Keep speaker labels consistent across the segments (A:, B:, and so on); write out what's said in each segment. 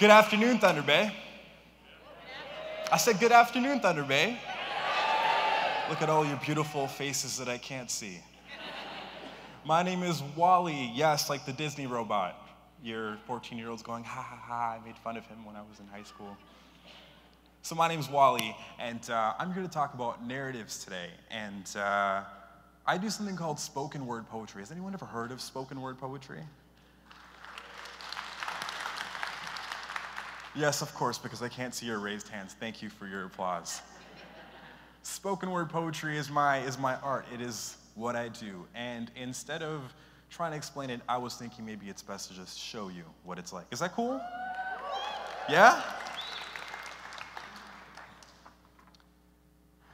A: Good afternoon, Thunder Bay. I said good afternoon, Thunder Bay. Look at all your beautiful faces that I can't see. My name is Wali, yes, like the Disney robot. Your 14-year-old's going, ha ha ha, I made fun of him when I was in high school. So my name is Wali, and I'm here to talk about narratives today. And I do something called spoken word poetry. Has anyone ever heard of spoken word poetry? Yes, of course, because I can't see your raised hands. Thank you for your applause. Spoken word poetry is my art. It is what I do. And instead of trying to explain it, I was thinking maybe it's best to just show you what it's like. Is that cool? Yeah?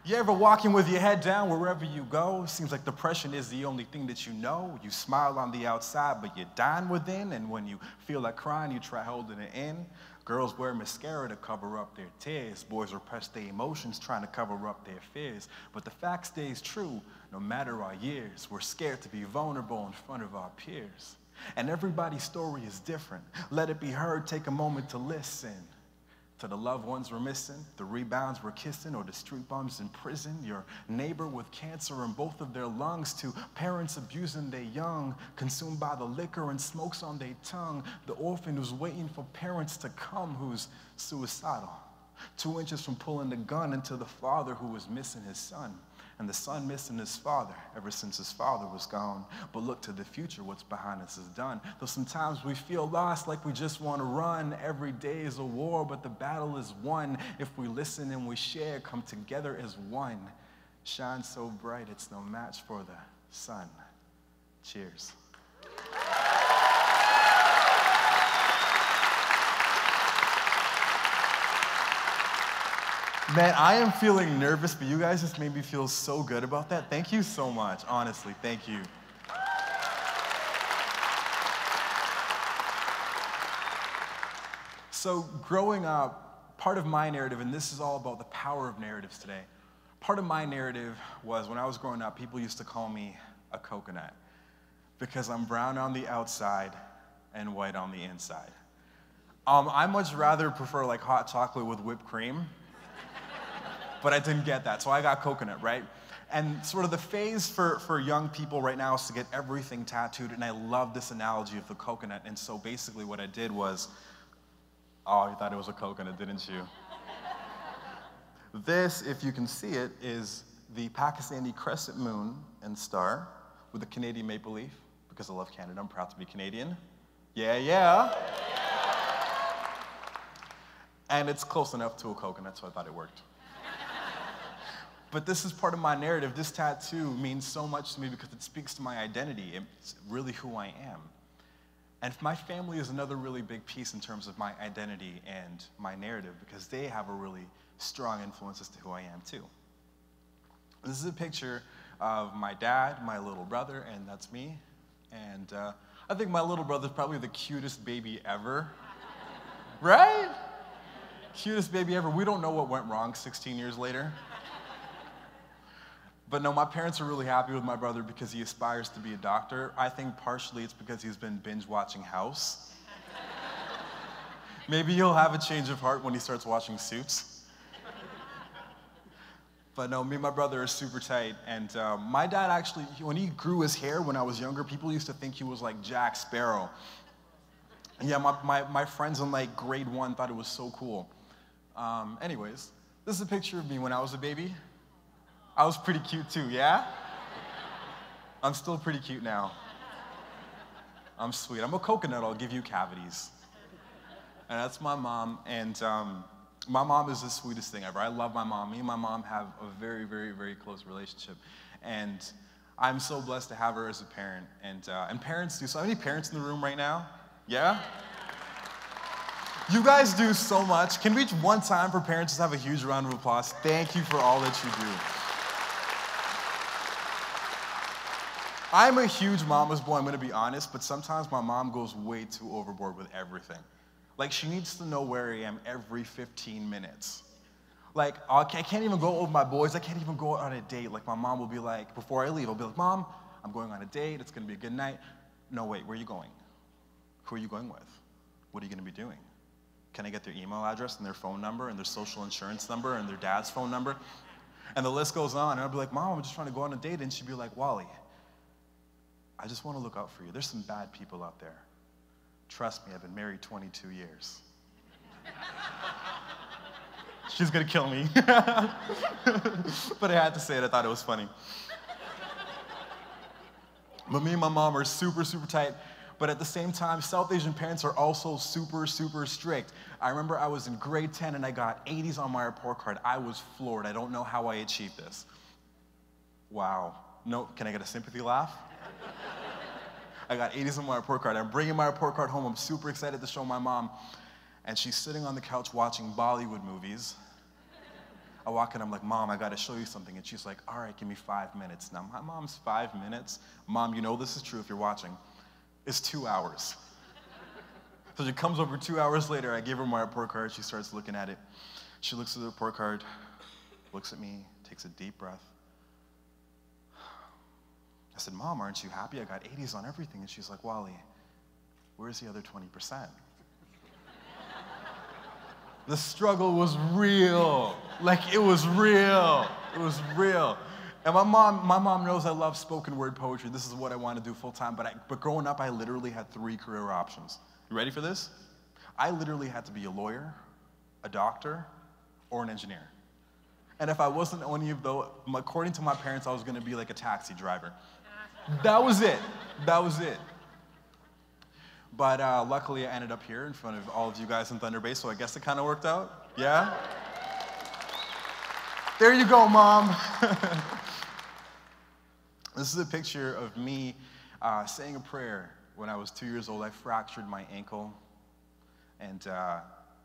A: You ever walking with your head down wherever you go? Seems like depression is the only thing that you know. You smile on the outside, but you're dying within. And when you feel like crying, you try holding it in. Girls wear mascara to cover up their tears. Boys repress their emotions, trying to cover up their fears. But the fact stays true, no matter our years. We're scared to be vulnerable in front of our peers. And everybody's story is different. Let it be heard, take a moment to listen. To the loved ones we're missing, the rebounds we're kissing, or the street bums in prison, your neighbor with cancer in both of their lungs, to parents abusing their young, consumed by the liquor and smokes on their tongue, the orphan who's waiting for parents to come, who's suicidal, 2 inches from pulling the gun into the father who was missing his son, and the son missing his father ever since his father was gone. But look to the future, what's behind us is done. Though sometimes we feel lost, like we just want to run. Every day is a war, but the battle is won. If we listen and we share, come together as one. Shine so bright, it's no match for the sun. Cheers. Man, I am feeling nervous, but you guys just made me feel so good about that. Thank you so much, honestly, thank you. So growing up, part of my narrative, and this is all about the power of narratives today, part of my narrative was when I was growing up, people used to call me a coconut because I'm brown on the outside and white on the inside. I much rather prefer like hot chocolate with whipped cream. But I didn't get that, so I got coconut, right? And sort of the phase for young people right now is to get everything tattooed, and I love this analogy of the coconut. And so basically what I did was, oh, you thought it was a coconut, didn't you? This, if you can see it, is the Pakistani crescent moon and star with the Canadian maple leaf, because I love Canada, I'm proud to be Canadian. Yeah, yeah. And it's close enough to a coconut, so I thought it worked. But this is part of my narrative. This tattoo means so much to me because it speaks to my identity. It's really who I am. And my family is another really big piece in terms of my identity and my narrative because they have a really strong influence as to who I am too. This is a picture of my dad, my little brother, and that's me. And I think my little brother's probably the cutest baby ever. Right? Cutest baby ever. We don't know what went wrong 16 years later. But no, my parents are really happy with my brother because he aspires to be a doctor. I think partially it's because he's been binge watching House. Maybe he'll have a change of heart when he starts watching Suits. But no, me and my brother are super tight. And my dad actually, when he grew his hair when I was younger, people used to think he was like Jack Sparrow. And yeah, my friends in like grade 1 thought it was so cool. Anyways, this is a picture of me when I was a baby. I was pretty cute too, yeah? I'm still pretty cute now. I'm sweet. I'm a coconut, I'll give you cavities. And that's my mom, and my mom is the sweetest thing ever. I love my mom. Me and my mom have a very, very, very close relationship. And I'm so blessed to have her as a parent. And parents do so. How many parents in the room right now? Yeah? You guys do so much. Can we one time for parents just have a huge round of applause? Thank you for all that you do. I'm a huge mama's boy, I'm gonna be honest, but sometimes my mom goes way too overboard with everything. Like, she needs to know where I am every 15 minutes. Like, I can't even go with my boys, I can't even go on a date. Like, my mom will be like, before I leave, I'll be like, Mom, I'm going on a date, it's gonna be a good night. No, wait, where are you going? Who are you going with? What are you gonna be doing? can I get their email address and their phone number and their social insurance number and their dad's phone number? And the list goes on. And I'd be like, Mom, I'm just trying to go on a date. And she'd be like, Wally, I just want to look out for you. There's some bad people out there. Trust me, I've been married 22 years. She's going to kill me. But I had to say it. I thought it was funny. But me and my mom are super, super tight. But at the same time, South Asian parents are also super, super strict. I remember I was in grade 10 and I got 80s on my report card. I was floored. I don't know how I achieved this. Wow. No, can I get a sympathy laugh? I got 80s on my report card. I'm bringing my report card home. I'm super excited to show my mom. And she's sitting on the couch watching Bollywood movies. I walk in, I'm like, Mom, I gotta show you something. And she's like, all right, give me 5 minutes. Now, my mom's 5 minutes. Mom, you know this is true if you're watching. It's 2 hours. So she comes over 2 hours later. I give her my report card. She starts looking at it. She looks at the report card, looks at me, takes a deep breath. I said, Mom, aren't you happy? I got 80s on everything. And she's like, Wally, where's the other 20%? The struggle was real. Like, it was real. It was real. And my mom knows I love spoken word poetry. This is what I want to do full time. But growing up, I literally had 3 career options. You ready for this? I literally had to be a lawyer, a doctor, or an engineer. And if I wasn't any of those, according to my parents, I was going to be like a taxi driver. That was it. That was it. But luckily, I ended up here in front of all of you guys in Thunder Bay, so I guess it kind of worked out. Yeah? There you go, Mom. This is a picture of me saying a prayer when I was 2 years old. I fractured my ankle, and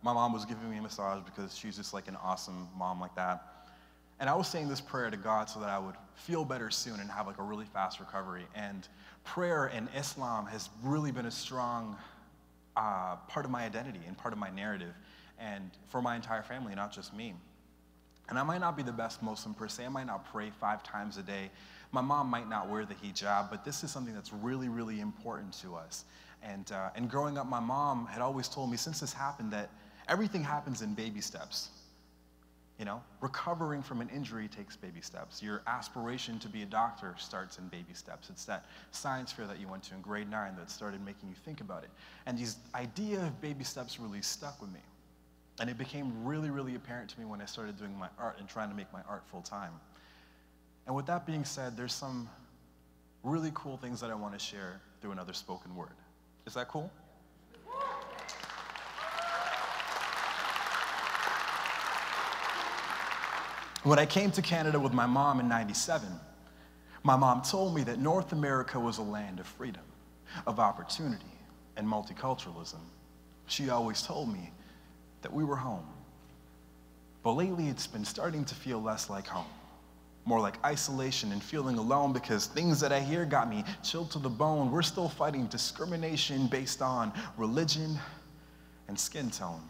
A: my mom was giving me a massage because she's just like an awesome mom like that. And I was saying this prayer to God so that I would feel better soon and have like a really fast recovery. And prayer in Islam has really been a strong part of my identity and part of my narrative, and for my entire family, not just me. And I might not be the best Muslim per se. I might not pray 5 times a day. My mom might not wear the hijab, but this is something that's really, really important to us. And growing up, my mom had always told me since this happened that everything happens in baby steps. You know, recovering from an injury takes baby steps. Your aspiration to be a doctor starts in baby steps. It's that science fair that you went to in grade 9 that started making you think about it. And this idea of baby steps really stuck with me. And it became really, really apparent to me when I started doing my art and trying to make my art full time. And with that being said, there's some really cool things that I want to share through another spoken word. Is that cool? When I came to Canada with my mom in '97, my mom told me that North America was a land of freedom, of opportunity, and multiculturalism. She always told me that we were home. But lately, it's been starting to feel less like home, more like isolation and feeling alone, because things that I hear got me chilled to the bone. We're still fighting discrimination based on religion and skin tone.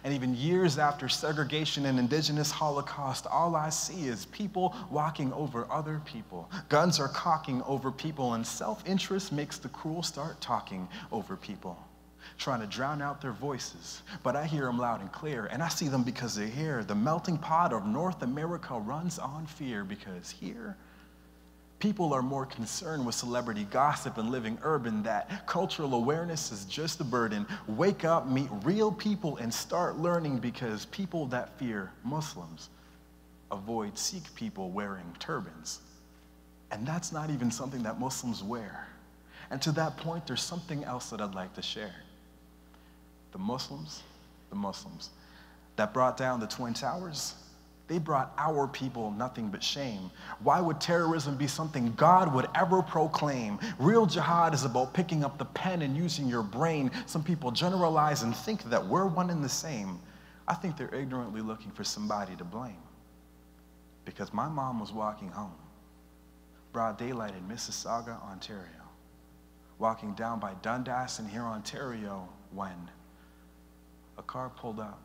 A: And even years after segregation and indigenous Holocaust, all I see is people walking over other people. Guns are cocking over people, and self-interest makes the cruel start talking over people, trying to drown out their voices. But I hear them loud and clear, and I see them because they're here. The melting pot of North America runs on fear, because here, people are more concerned with celebrity gossip and living urban, that cultural awareness is just a burden. Wake up, meet real people, and start learning, because people that fear Muslims avoid Sikh people wearing turbans. And that's not even something that Muslims wear. And to that point, there's something else that I'd like to share. The Muslims that brought down the Twin Towers, they brought our people nothing but shame. Why would terrorism be something God would ever proclaim? Real jihad is about picking up the pen and using your brain. Some people generalize and think that we're one and the same. I think they're ignorantly looking for somebody to blame. Because my mom was walking home, broad daylight in Mississauga, Ontario, walking down by Dundas in here, Ontario, when a car pulled up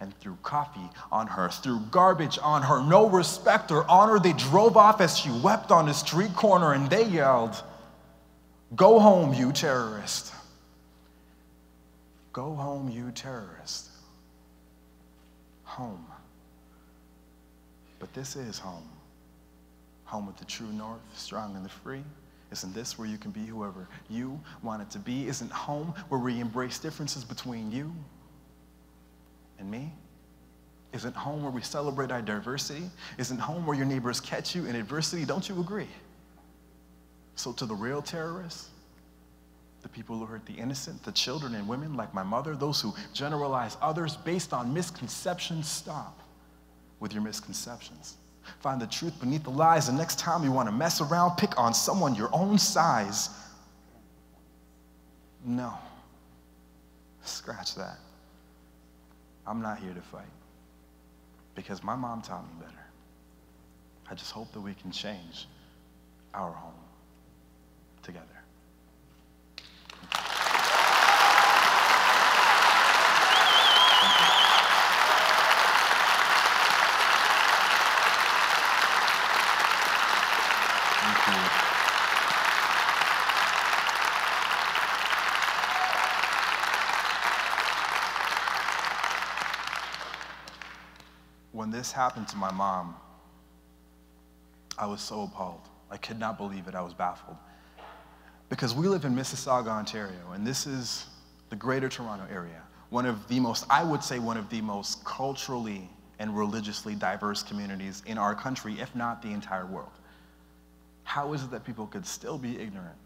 A: and threw coffee on her, threw garbage on her, no respect or honor. They drove off as she wept on a street corner, and they yelled, "Go home, you terrorist." Go home, you terrorist. Home. But this is home. Home with the true north, strong and the free. Isn't this where you can be whoever you want it to be? Isn't home where we embrace differences between you and me? Isn't home where we celebrate our diversity? Isn't home where your neighbors catch you in adversity? Don't you agree? So to the real terrorists, the people who hurt the innocent, the children and women like my mother, those who generalize others based on misconceptions, stop with your misconceptions. Find the truth beneath the lies, and next time you want to mess around, pick on someone your own size. No. Scratch that. I'm not here to fight. Because my mom taught me better. I just hope that we can change our home together. When this happened to my mom, I was so appalled. I could not believe it. I was baffled. Because we live in Mississauga, Ontario, and this is the greater Toronto area. One of the most, I would say one of the most culturally and religiously diverse communities in our country, if not the entire world. How is it that people could still be ignorant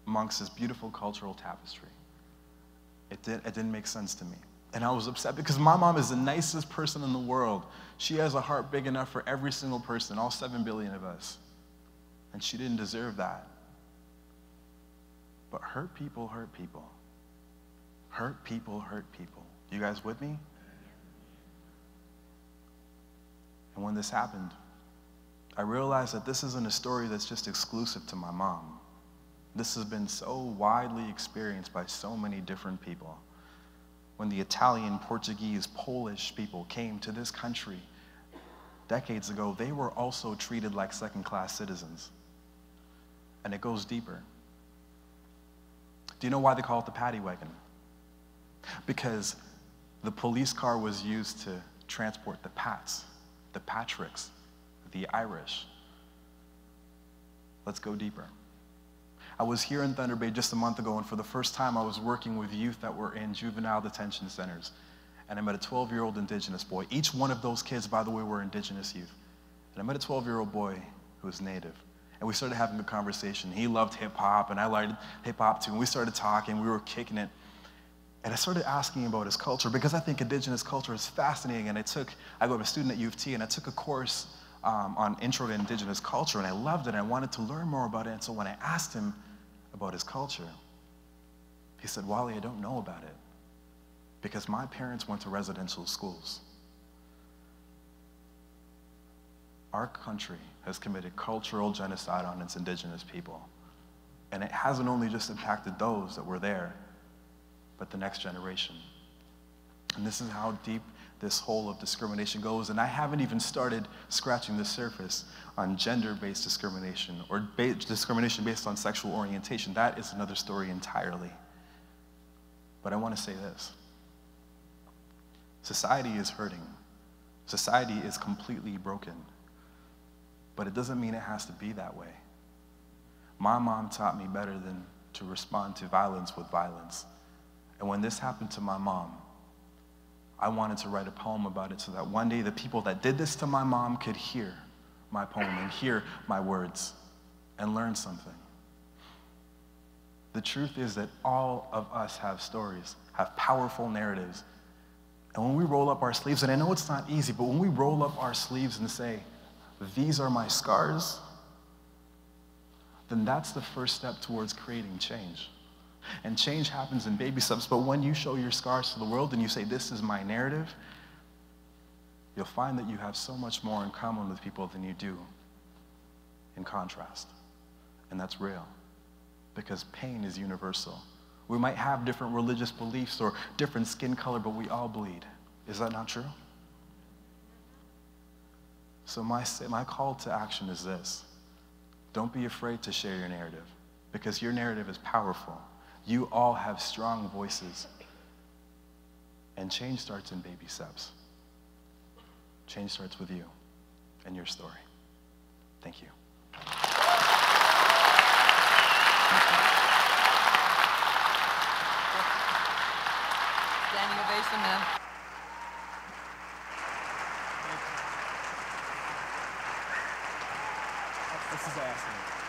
A: amongst this beautiful cultural tapestry? It didn't make sense to me. And I was upset because my mom is the nicest person in the world. She has a heart big enough for every single person, all 7 billion of us. And she didn't deserve that. But hurt people hurt people. Hurt people hurt people. You guys with me? And when this happened, I realized that this isn't a story that's just exclusive to my mom. This has been so widely experienced by so many different people. When the Italian, Portuguese, Polish people came to this country decades ago, they were also treated like second-class citizens. And it goes deeper. Do you know why they call it the paddy wagon? Because the police car was used to transport the Pats, the Patricks, the Irish. Let's go deeper. I was here in Thunder Bay just a month ago, and for the first time I was working with youth that were in juvenile detention centers. And I met a 12-year-old Indigenous boy. Each one of those kids, by the way, were Indigenous youth. And I met a 12-year-old boy who was Native. And we started having a conversation. He loved hip-hop, and I liked hip-hop too. And we started talking, we were kicking it. And I started asking about his culture, because I think Indigenous culture is fascinating. And I go to a student at U of T, and I took a course on Intro to Indigenous Culture, and I loved it, and I wanted to learn more about it. And so when I asked him about his culture, he said, "Wali, I don't know about it, because my parents went to residential schools." Our country has committed cultural genocide on its Indigenous people. And it hasn't only just impacted those that were there, but the next generation. And this is how deep this hole of discrimination goes. And I haven't even started scratching the surface on gender-based discrimination or discrimination based on sexual orientation. That is another story entirely. But I want to say this. Society is hurting. Society is completely broken. But it doesn't mean it has to be that way. My mom taught me better than to respond to violence with violence. And when this happened to my mom, I wanted to write a poem about it so that one day the people that did this to my mom could hear my poem and hear my words and learn something. The truth is that all of us have stories, have powerful narratives. And when we roll up our sleeves, and I know it's not easy, but when we roll up our sleeves and say, "These are my scars," then that's the first step towards creating change. And change happens in baby steps, but when you show your scars to the world and you say, "This is my narrative," you'll find that you have so much more in common with people than you do in contrast. And that's real, because pain is universal. We might have different religious beliefs or different skin color, but we all bleed. Is that not true? So my call to action is this. Don't be afraid to share your narrative, because your narrative is powerful. You all have strong voices. And change starts in baby steps. Change starts with you and your story. Thank you.
B: Standing ovation now.
A: This is awesome.